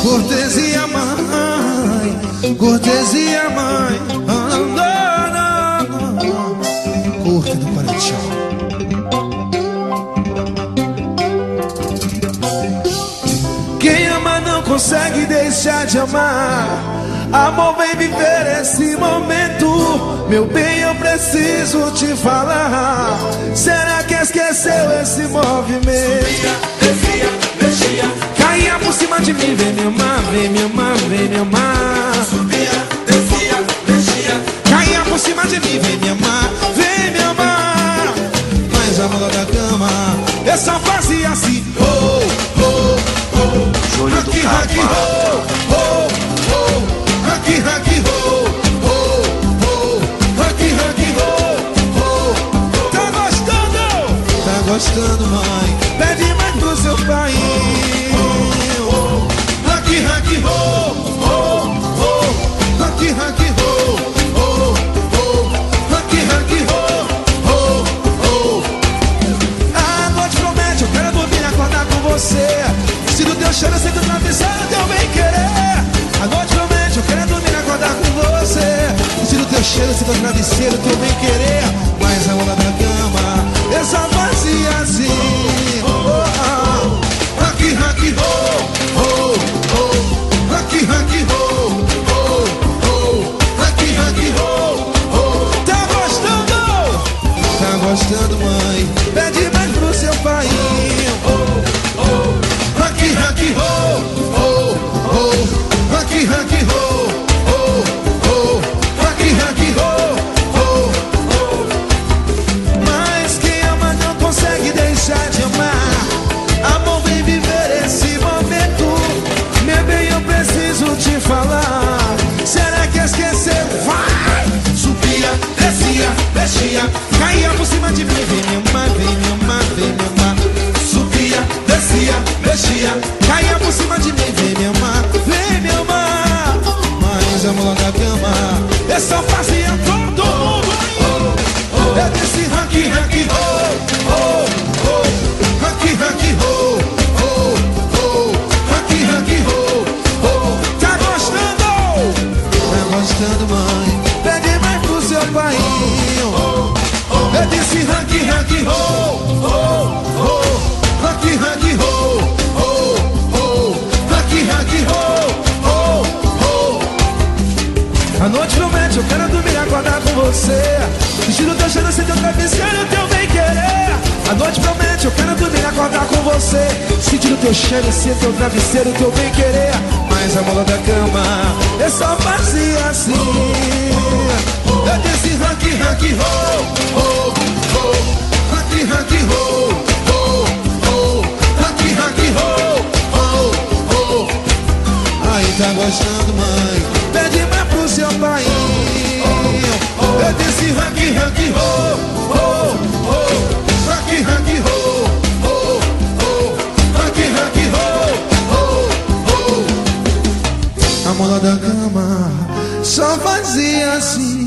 Cortesia, mãe, cortesia, mãe. Curta no Paradiso. Quem ama não consegue deixar de amar. Amor, vem viver esse momento. Meu bem, eu preciso te falar. Será que esqueceu esse movimento? Subia, descia, mexia. Caía por cima de mim, vem me amar, vem me amar, vem me amar. Subia, descia, mexia. Caía por cima de mim, vem me amar, vem me amar. Mas a moda da cama, eu só fazia assim. Oh, oh, oh. Júlio do Aqui, aqui, oh, oh, oh. Aqui, aqui, oh, oh, oh. Aqui, aqui, oh, oh, oh. Tá gostando? Tá gostando, mãe? Pede mais pro seu pai. Aqui, aqui, oh, oh, oh. Aqui, aqui, oh, oh, oh. Aqui, aqui, oh, oh, oh. A noite promete, eu quero dormir e acordar com você. Se do teu cheiro, sinto travesseiro, teu bem querer. A noite promete, eu quero dormir e acordar com você. Se do teu cheiro, sinto travesseiro, teu bem querer. Mas a onda da cama, eu só fazia assim. Oh, oh. Aqui, aqui, oh, oh, oh. Aqui, aqui, oh, oh, oh. Aqui, aqui, oh, oh. Tá gostando? Tá gostando, mãe? Pede mais pro seu pai. Oh, oh. Aqui, aqui, oh, oh, oh. Aqui, aqui, oh, oh, oh. Aqui, aqui, oh, oh, oh. Mas quem ama não consegue deixar de amar. Amor, vem viver esse momento. Meu bem, eu preciso te falar. Será que esqueceu? Vai! Subia, descia, mexia. Caía por cima de mim. Vem me amar, vem me amar, vem me amar. Subia, descia, mexia. Caía por cima de mim. Vem me amar, vem me amar. Mas a mola da cama, eu só fazia todo mundo. Eu disse aqui, aqui, oh, oh, oh. Aqui, aqui, oh, oh, oh. Aqui, aqui, oh, oh. Tá gostando? Tá gostando, mãe? Pede mais pro seu pai. Eu disse aqui, aqui, oh, oh, oh. Aqui, aqui, oh, oh, oh. Aqui, aqui, oh, oh, oh. A noite promete, eu quero dormir e acordar com você. Vestido teu cheiro, sem teu travesseiro, teu bem querer. A noite promete, eu quero dormir e acordar com você. Sentindo teu cheiro, sem teu travesseiro, teu bem querer. Mas a mola da cama, eu só fazia assim. Eu disse aqui, aqui, oh, oh, oh. Aqui, aqui, oh, oh, oh. Aqui, aqui, oh, oh, oh. Aí tá gostando, mãe? Pede mais pro seu pai. Eu disse aqui, aqui, oh, oh, oh. Aqui, aqui, oh, oh, oh. Aqui, aqui, oh, oh, oh. A mola da cama só fazia assim.